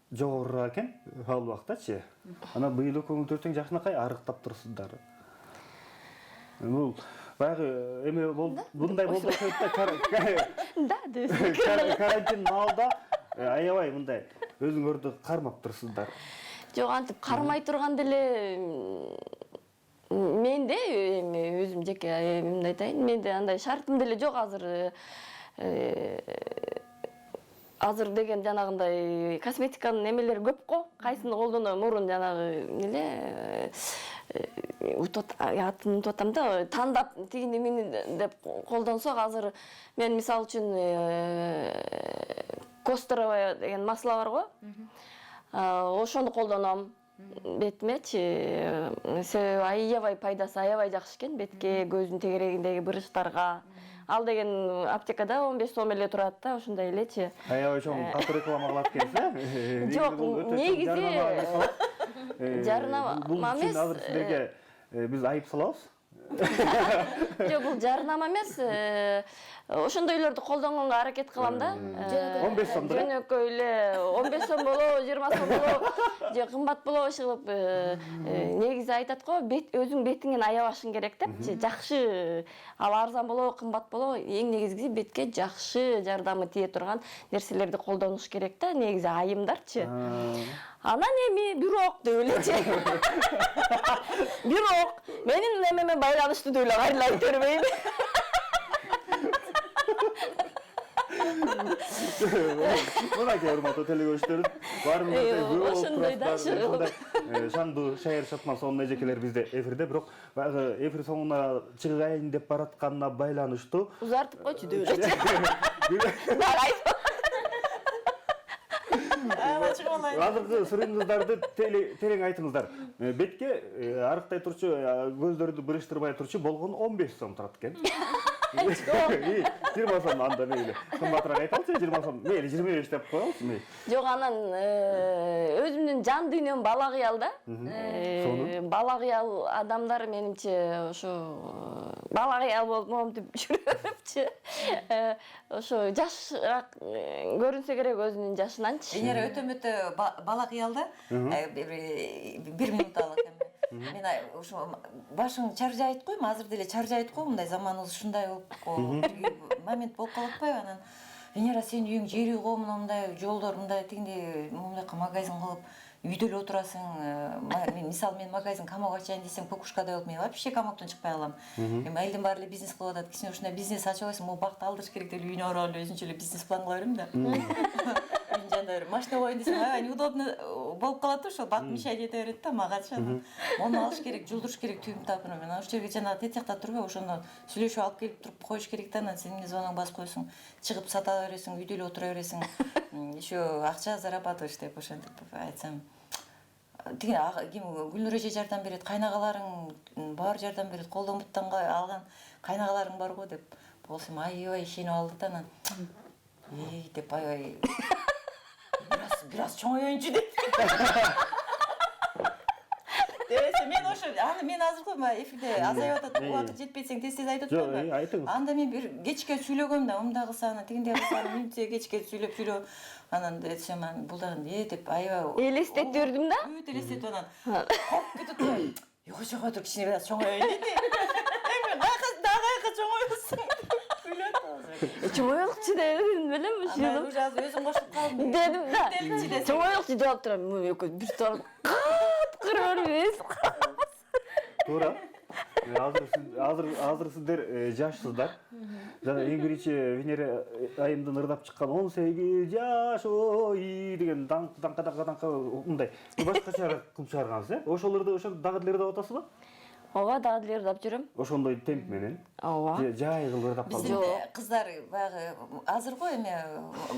жогорураак экен ал убактачы. Ана быйыл экөөңүздөр тең жакшынакай арыктап турсуздар. Бул баягы эме мындай болду карантин маалда аябай мындай өзүңөрдү кармап турсуздар. Жок, антип кармай турган деле менде эми өзүм жеке эмне айтайын, менде андай шартым деле жок азыр. Азыр деген жанагындай косметиканын эмелери көп го. Кайсыны колдоном мурун жанагы эле атын унутуп атам да, тандап тигини мени деп колдонсок, азыр мен мисалы үчүн Костеровая деген масла бар го. Ошону колдоном бетимечи. Себеби аябай пайдасы аябай жакшы экен бетке, көздүн тегерегиндеги бырыштарга. Ал деген аптекада 15 сом эле турат да, ошондой элечи. Аябай чоң катуу реклама кылат экенсиз, Жок, негизи жарнама эмес. Азыр сиздерге биз айып салабыз. Жок, бул жарнама эмес. Ошондойлорду колдонгонго аракет кылам да. 15 сом да. Жөнөкөй эле 15 сом болобу, 20 сом болобу, же кымбат болобу иши кылып негизи айтат го, өзүң бетиңен аябашың керек депчи. Жакшы, ал арзан болобу, кымбат болобу, эң негизгиси бетке жакшы жардамы тие турган нерселерди колдонуш керек да, негизи айымдарчы. Анан эми бирок деп элечи. Бирок менин эмеме байланыштуу деп эле кайрылып айта бербейин. Мынакей урматтуу телекөрүүчүлөр, баарыңызга ошондой да, шаңдуу шайыр шатман сонун эжекелер бизде эфирде, бирок баягы эфир соңуна чыгайын деп баратканына байланыштуу узартып койчу деп элечи. Азыркы сырыңыздарды терең айтыңыздар. Бетке арыктай турчу, көздөрдү бырыштырбай турчу болгон 15 сом турат экен. 20 сом анда мейли. Кымбатыраак айталычы, 20 сом. Мейли 25 деп коебуз. Жок, анан өзүмдүн жан дүйнөм бала кыял да. Бала кыял адамдар менимче ошо бала кыял болмом деп жүрөпчү. Ошо жашыраак көрүнсө керек өзүнүн жашынанчы. Венера өтө бала кыялда 1 минут алат эми. Мен ошо башың чаржайт койм, азыр деле чаржайт го, мындай заманыбыз ушундай болуп момент болуп калат атпайбы? Анан Венера, сенин үйүң жери го, мындай жолдор, мындай тигиндей, мындайка магазин кылып, үйдө эле отурасың. Мисалы мен магазин камок ачайын десем, кукушкадай болуп, мен вообще камоктон чыкпай калам. Эми элдин баары эле бизнес кылып атат, кичине ушундай бизнес ачып алсам, могу бакты алдырыш керек деп үйүнө барып эле өзүнчө эле бизнес план кыла берем да. Машина коеюн десем, аябай неудобно болуп калат да, ошол бак мешать эте берет да, магачы. Мону алыш керек, жулдуруш керек түйүм тапын. Мен ошол жерге жанагы тетиякта турбай, ошондо сүйлөшүп алып келип туруп коюш керек да, анан сен эмне звонок басып коесуң, чыгып сата бересиң, үйдө эле отура бересиң. Еще акча зарабатываешь деп ошентип айтсам. Тиги ким Гүлнур эже жардам берет, кайнагаларың баары жардам берет, колдон буттан алган кайнагаларың бар го деп болсом аябай ишенип алды да, анан деп аябай biraz чоңоюнчу деп. Мен ошо, аны мен азыр эфирде азайып атат, убакыт жетпесең тез-тез айтып атпаймынбы? Анда мен бир кечке сүйлөгөм да, мындай кылса, тигиндей кылса, мынча кечке сүйлөп, анан десем, бул дагы деп аябай элестетип бердим да. Өтө элестетип анан. Коп кетип, жок отур, кичине biraz чоңоюн деди. Дагы чоңоюсуң. Чоңоюкчу дедим белем ушул. Аны уже өзүң кошуп калдың. Дедим да. Чоңоюкчу деп турам. Бир тарап кырып. Туура. Азыр сиздер жашсыздар. Жана эң биринчи Венера айымдын ырдап чыккан 18 жаш ой деген даңка мындай башкача кылып чыгаргансыз, Ошолорду ошол дагы эле ырдап атасызбы? Ооба, дагы деле ырдап жүрөм. Ошондой темп менен. Ооба. Жай кылып ырдап калдым. Биздин кыздар баягы азыр го эме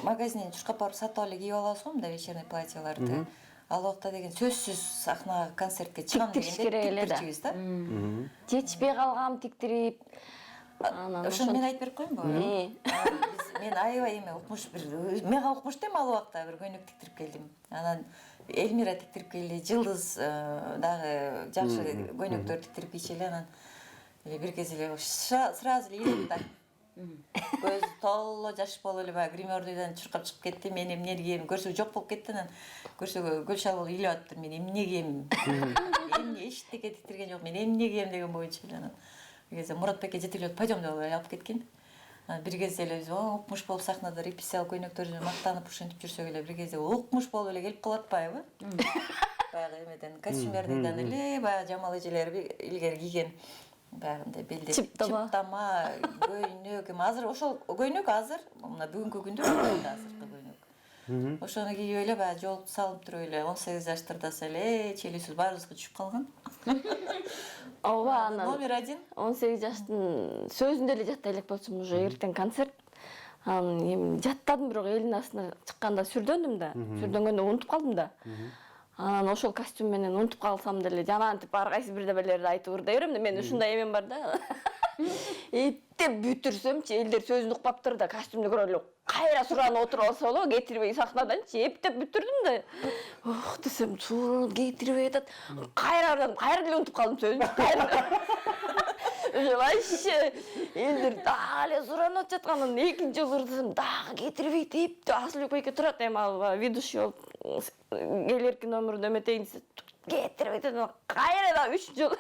магазинден чуркап барып сатып алып кийип алабыз го мындай вечерний платьяларды. Ал убакта деген сөзсүз сахнага концертке чыгам дегенде тиктирчүбүз да. Жетишпей калгам тиктирип. Ошону мен айтып берип коеюнбу? Мен аябай эме укмуш бир мега укмуш дейм ал убакта бир көйнөк тиктирип келдим. Анан Эльмира тиктирип келди, Жылдыз дагы жакшы көйнөктөр тиктирип кийчү эле. Анан бир кез эле сразу эле илеп да. Көз толло жаш болуп эле баягы гримердойдон чуркап чыгып кетти. Мен эмне кийем? Көрсө жок болуп кетти. Анан көрсө Гүлшал болуп илеп атыптыр. Мен эмне кийем? Эмне эчтеке тиктирген жок. Мен эмне кийем деген боюнча эле анан. Бир кезде Муратбекке жетип эле пойдем деп алып кеткен. Бир кезде эле биз укмуш болуп сахнада репетициялык көйнөктөр менен мактанып ушинтип жүрсөк эле бир кезде укмуш болуп эле келип калып атпайбы? Баягы эмеден костюмерден эле баягы жамал эжелер илгери кийген баягындай белде чыптама көйнөк. Азыр ошол көйнөк азыр мына бүгүнкү күндө азыркы көйнөк. Ошону кийип эле баягы жолуп салып туруп эле 18 жаштардаса эле челюстүбүз баарыбызга түшүп калган. Ооба, анан номер 1 18 жаштын сөзүндө эле жаттай элек болчумун, уже эртең концерт. Анан эми жаттадым, бирок элдин астына чыкканда сүрдөндүм да. Сүрдөнгөндө унутуп калдым да. Анан ошол костюм менен унутуп калсам деле жанантип ар кайсы бирдемелерди айтып ырдай берем да. Мен ушундай эмем бар да. Эптеп бүтүрсөмчү, элдер сөзүн укпаптыр да, костюмду көрүп эле кайра суранып отуруп алса болобу, кетирбей сахнаданчы. Эптеп бүтүрдүм да. Ох десем, суранып кетирбей атат. Кайра деле унутуп калдым сөзүн. Уже вообще элдер дагы эле суранып жатканын экинчи жолу ырдасам дагы кетирбейт. Эптеп Асылбек байке турат эми ал ведущий болуп келерки номерин эметейин десе кетирбейт. Кайра дагы 3 жол.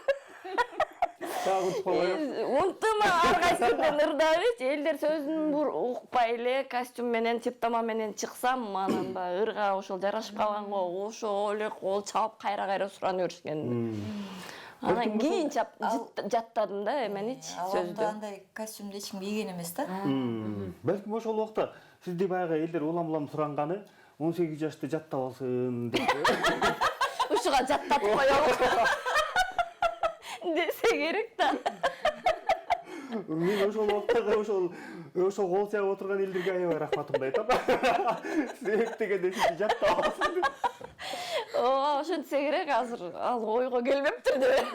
Унутума ар кайсыдан ырдап элечи, элдер сөзүн укпай эле костюм менен чыптама менен чыксам, анан баягы ырга ошол жарашып калганго ошол эле кол чабып кайра суранып беришкен. Анан кийин жаттадым да эменичи сөздү. Андай костюмду эч ким кийген эмес да. Балким ошол убакта сизди баягы элдер улам суранганы 18 жашты жаттап алсын деп. Ушуга жаттатып коелу десе керек да. Мен ошол убакта ошол кол чабып отурган элдерге аябай рахматымды айтам. Себеп дегенде сизди жаттап алсын деп. Ооба, ошентсе керек, азыр ал ойго келбептир деп.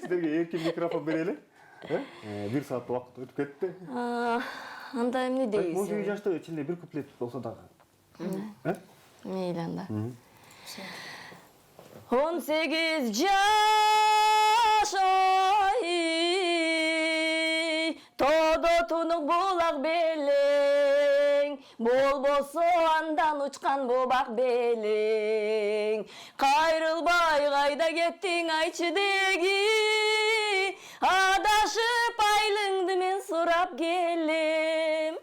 Сиздерге эркин микрофон берели. 1 саат убакыт өтүп кетти. Анда эмне дейсиз? 18 жашта ичинде бир куплет болсо дагы. Мейли анда. 18 жаш тодо тунук булак белең, болбосо андан учкан бубак белең. Кайрылбай кайда кеттиң айчы деги, адашып айлыңды мен сурап келем.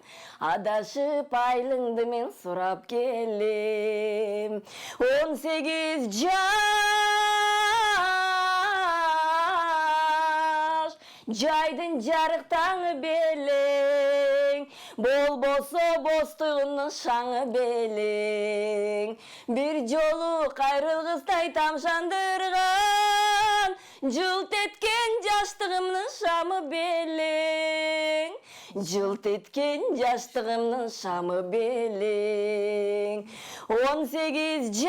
Адашып айлыңды мен сурап келем. 18 жаш, жайдын жарык таңы белең, болбосо бостугунун шаңы белең. Бир жолу кайрылгыстай тамшандырган, жылт эткен жаштыгымдын шамы белең. Жылт эткен жаштыгымдын шамы белең. 18 жаш,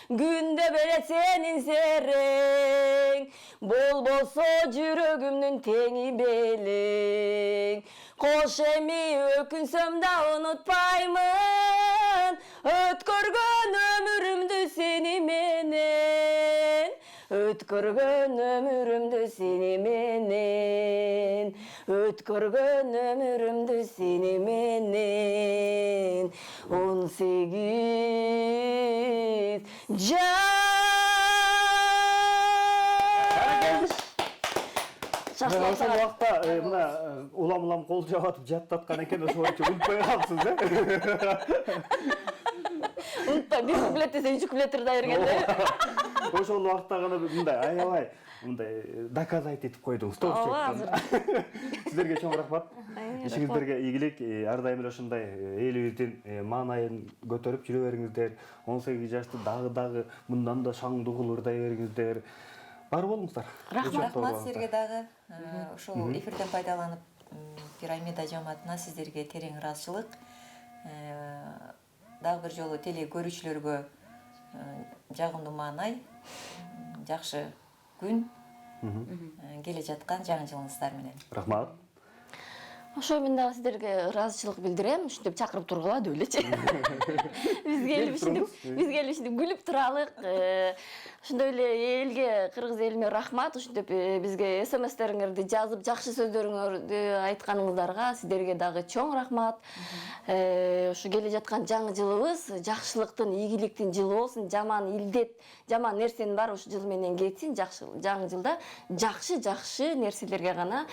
күндө беле сенин серең, болбосо жүрөгүмдүн теңи белең. Кош эми өкүнсөм да унутпаймын, өткөргөн өмүрүмдү сени менен. Өткөргөн өмүрүмдү сени менен, өткөргөн өмүрүмдү сени менен. 18 жаш. Ошол убакта мына улам кол жабатып жаттаткан экен, ошол боюнча унутпай калыпсыз, Унутпай, бир куплет десе 3 куплет ырдай бергенде. Ошол убакта гана мындай аябай мындай доказать этип койдуңуз. Сиздерге чоң рахмат. Ишиңиздерге ийгилик, ар дайым эле ошондой элибиздин маанайын көтөрүп жүрө бериңиздер. 18 жашты дагы мындан да шаңдуу кылырдай бериңиздер. Бар болуңуздар. Рахмат силерге дагы. Ушул эфирден пайдаланып Пирамида жамаатына сиздерге терең ыраазычылык. Дагы бир жолу теле көрүүчүлөргө жагымдуу маанай, жакшы күн келе жаткан жаңы жылыңыздар менен. Рахмат. Ошо мен дагы сиздерге ыраазычылык билдирем. Ушинтип чакырып тургула деп элечи. Бизге эле ушинтип күлүп туралык. Ошондой эле элге, кыргыз элиме рахмат. Ушинтип бизге СМСтериңерди жазып, жакшы сөздөрүңөрдү айтканыңыздарга сиздерге дагы чоң рахмат. Ушу келе жаткан жаңы жылыбыз жакшылыктын, ийгиликтин жылы болсун. Жаман илдет, жаман нерсенин баары ушу жыл менен кетсин. Жаңы жылда жакшы нерселерге гана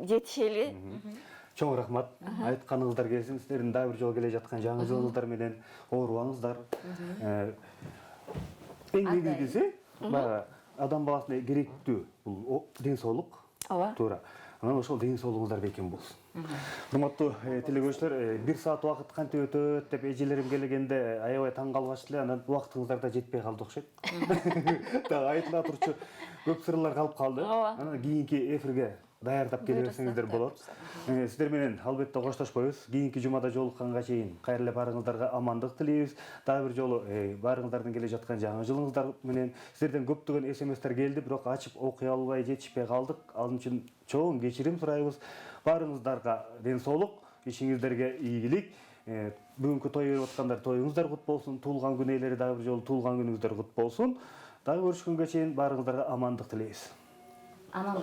жетишели. Чоң рахмат. Айтканыңыздар келсин. Сиздердин дагы бир жолу келе жаткан жаңы жылыңыздар менен оорубаңыздар. Эң негизгиси, баягы адам баласына керектүү бул ден соолук. Ооба. Туура. Анан ошол ден соолугуңуздар бекем болсун. Урматтуу телегөрүүчүлөр, 1 саат убакыт кантип өтөт деп эжелерим келгенде аябай таң калгачтыр эле. Анан убактыңыздар да жетпей калды окшойт. Дагы айтыла турчу көп сырлар калып калды. Анан кийинки эфирге даярдап келе берсеңиздер болот. Сиздер менен албетте коштошпойбуз. Кийинки жумада жолукканга чейин кайрылып барыңыздарга амандык тилейбиз. Дагы бир жолу барыңыздардын келе жаткан жаңы жылыңыздар менен сиздерден көптөгөн СМСтер келди, бирок ачып окуй албай жетишпей калдык. Ал үчүн чоң кечирим сурайбыз. Барыңыздарга ден соолук, ишиңиздерге ийгилик. Бүгүнкү той берип аткандар тоюңуздар кут болсун. Туулган күн ээлери дагы бир жолу туулган күнүңүздөр кут болсун. Дагы көрүшкөнгө чейин барыңыздарга амандык тилейбиз. Аман